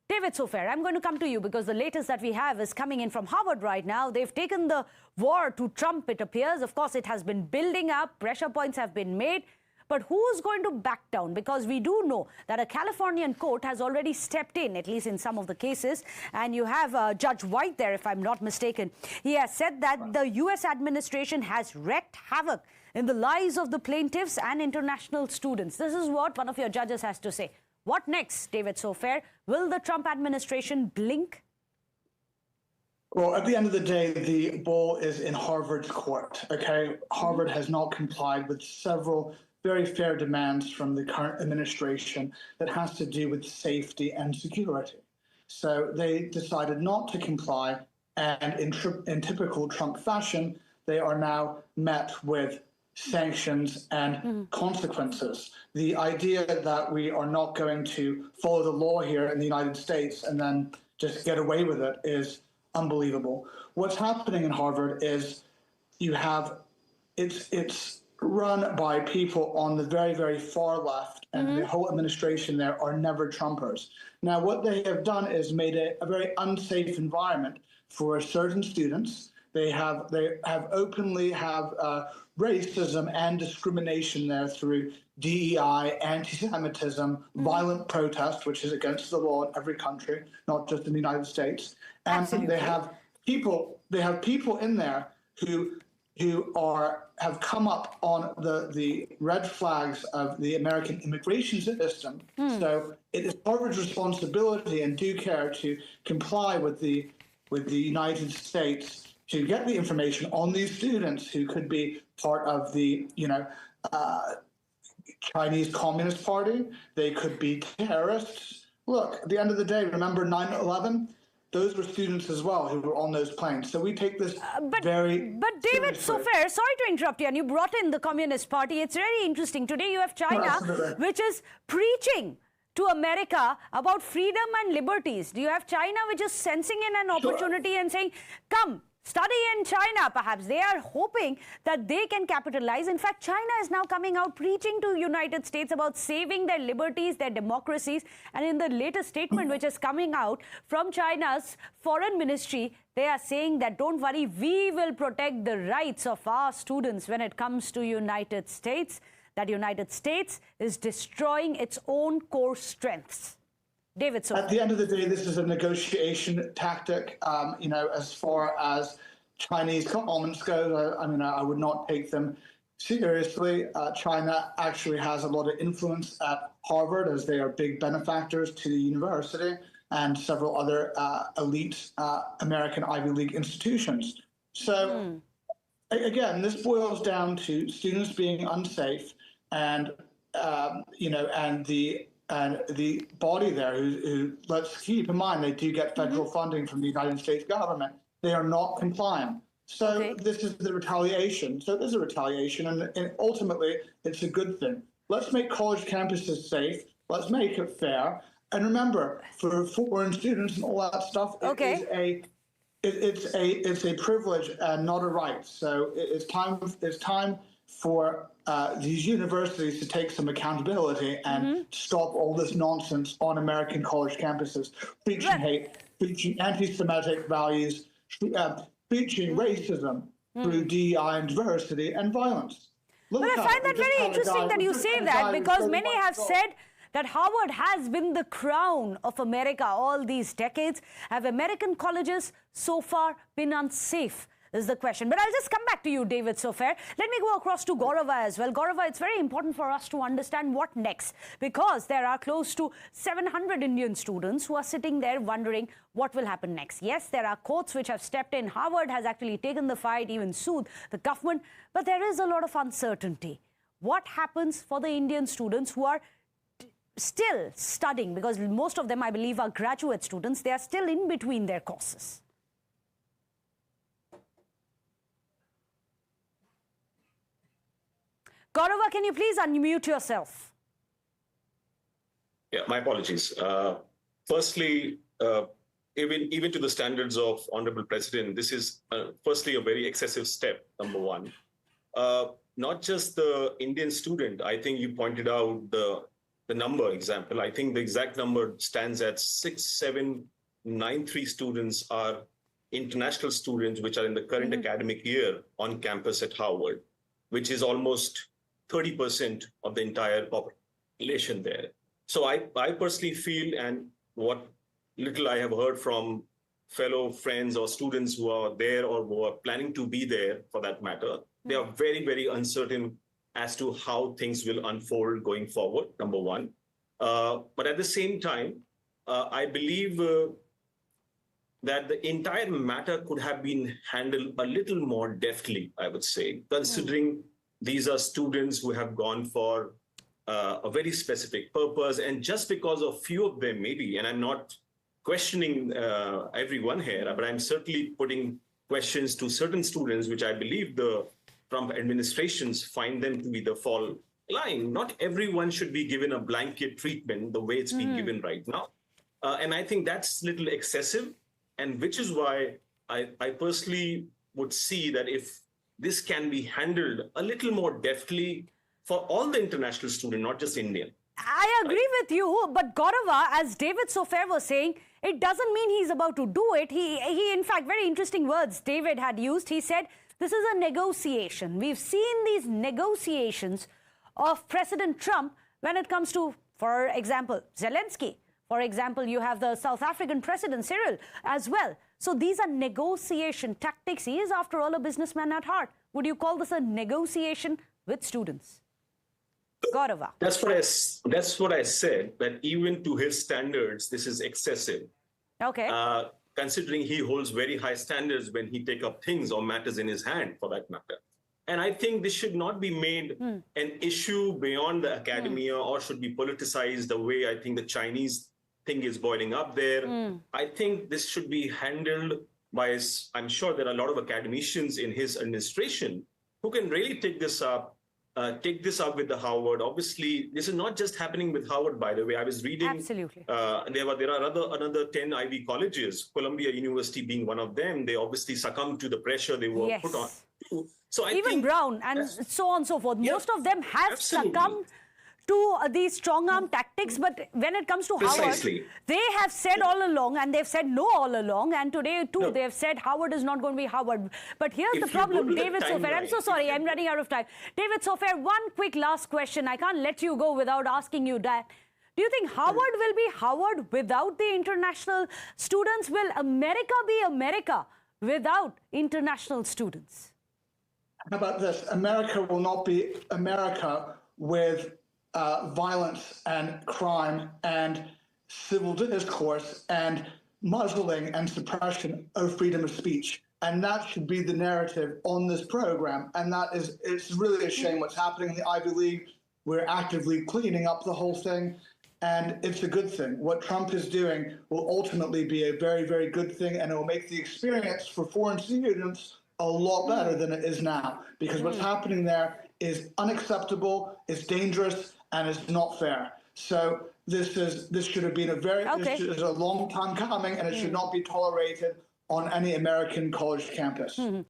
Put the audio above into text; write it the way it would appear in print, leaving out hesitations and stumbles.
David Sofair, I'm going to come to you because the latest that we have is coming in from Harvard right now. They've taken the war to Trump, it appears. Of course, it has been building up. Pressure points have been made. But who's going to back down? Because we do know that a Californian court has already stepped in, at least in some of the cases. And you have Judge White there, if I'm not mistaken. He has said that the U.S. administration has wreaked havoc in the lives of the plaintiffs and international students. This is what one of your judges has to say. What next, David Sofair? Will the Trump administration blink? Well, at the end of the day, the ball is in Harvard's court, okay? Harvard has not complied with several very fair demands from the current administration that has to do with safety and security. So they decided not to comply, and in typical Trump fashion, they are now met with sanctions and consequences. The idea that we are not going to follow the law here in the United States and then just get away with it is unbelievable. What's happening in Harvard is you have, it's run by people on the very, very far left, and the whole administration there are never Trumpers. Now, what they have done is made it a very unsafe environment for certain students. They have openly racism and discrimination there through DEI, anti-Semitism, violent protest, which is against the law in every country, not just in the United States. And Absolutely. they have people in there who have come up on the red flags of the American immigration system. So it is Harvard's responsibility and due care to comply with the United States to get the information on these students who could be part of the Chinese Communist Party. They could be terrorists. Look, at the end of the day, remember 9/11? Those were students as well who were on those planes. So we take this But David Sofair, sorry to interrupt you, and you brought in the Communist Party. It's very interesting. Today you have China, which is preaching to America about freedom and liberties. Do you have China which is sensing in an opportunity and saying, come, study in China, perhaps? They are hoping that they can capitalize. In fact, China is now coming out preaching to United States about saving their liberties, their democracies. And in the latest statement, which is coming out from China's foreign ministry, they are saying that, don't worry, we will protect the rights of our students when it comes to United States, that United States is destroying its own core strengths. David Sofair. At the end of the day, this is a negotiation tactic. As far as Chinese comments go, I would not take them seriously. China actually has a lot of influence at Harvard, as they are big benefactors to the university and several other elite American Ivy League institutions. So again, this boils down to students being unsafe, and the body there who, let's keep in mind, they do get federal funding from the United States government. They are not compliant. So this is the retaliation. So there's a retaliation, and ultimately it's a good thing. Let's make college campuses safe. Let's make it fair. And remember, for foreign students and all that stuff, it's a privilege and not a right. So it's time for these universities to take some accountability and stop all this nonsense on American college campuses, preaching hate, preaching anti-Semitic values, preaching racism through DEI and diversity and violence. But I find that very interesting that you say that, because many have said that Harvard has been the crown of America all these decades. Have American colleges so far been unsafe? Is the question. But I'll just come back to you, David Sofair. Let me go across to Gaurava as well. Gaurava, it's very important for us to understand what next, because there are close to 700 Indian students who are sitting there wondering what will happen next. Yes, there are courts which have stepped in. Harvard has actually taken the fight, even sued the government. But there is a lot of uncertainty. What happens for the Indian students who are still studying? Because most of them, I believe, are graduate students. They are still in between their courses. Gaurava, can you please unmute yourself? Yeah, my apologies. Firstly, even to the standards of Honorable President, this is firstly a very excessive step, number one. Not just the Indian student, I think you pointed out the the number example, I think the exact number stands at 6,793 students are international students which are in the current academic year on campus at Harvard, which is almost 30% of the entire population there. So I personally feel, and what little I have heard from fellow friends or students who are there or who are planning to be there for that matter, they are very, very uncertain as to how things will unfold going forward, number one. But at the same time, I believe that the entire matter could have been handled a little more deftly, I would say, considering these are students who have gone for a very specific purpose. And just because of few of them, maybe, and I'm not questioning everyone here, but I'm certainly putting questions to certain students, which I believe the Trump administrations find them to be the fall line. Not everyone should be given a blanket treatment the way it's being given right now. And I think that's a little excessive, and which is why I personally would see that if this can be handled a little more deftly for all the international students, not just Indian. I agree with you, but Gaurava, as David Sofair was saying, it doesn't mean he's about to do it. He in fact, very interesting words David had used. He said, this is a negotiation. We've seen these negotiations of President Trump when it comes to, for example, Zelensky. For example, you have the South African President, Cyril, as well. So these are negotiation tactics. He is, after all, a businessman at heart. Would you call this a negotiation with students? Gaurava. That's what I said, that even to his standards, this is excessive. Okay. Considering he holds very high standards when he take up things or matters in his hand, for that matter. And I think this should not be made an issue beyond the academia or should be politicized the way I think the Chinese thing is boiling up there. I think this should be handled by, I'm sure there are a lot of academicians in his administration who can really take this up with the Harvard. Obviously, this is not just happening with Harvard, by the way. I was reading. Absolutely. There are another 10 Ivy colleges, Columbia University being one of them. They obviously succumbed to the pressure they were put on. So I even think, Brown and so on and so forth. Most of them have succumbed to these strong-arm tactics, but when it comes to Howard, they have said all along, and they've said no all along, and today too, they've said Howard is not going to be Howard. But here's the problem, David Sofair. I'm so sorry, I'm running out of time. David Sofair, one quick last question. I can't let you go without asking you that. Do you think Howard will be Howard without the international students? Will America be America without international students? How about this? America will not be America with violence and crime and civil discourse and muzzling and suppression of freedom of speech. And that should be the narrative on this program. And it's really a shame what's happening in the Ivy League. We're actively cleaning up the whole thing. And it's a good thing. What Trump is doing will ultimately be a very, very good thing. And it will make the experience for foreign students a lot better than it is now. Because what's happening there is unacceptable, it's dangerous, and it's not fair. So this should have been this is a long time coming, and it should not be tolerated on any American college campus.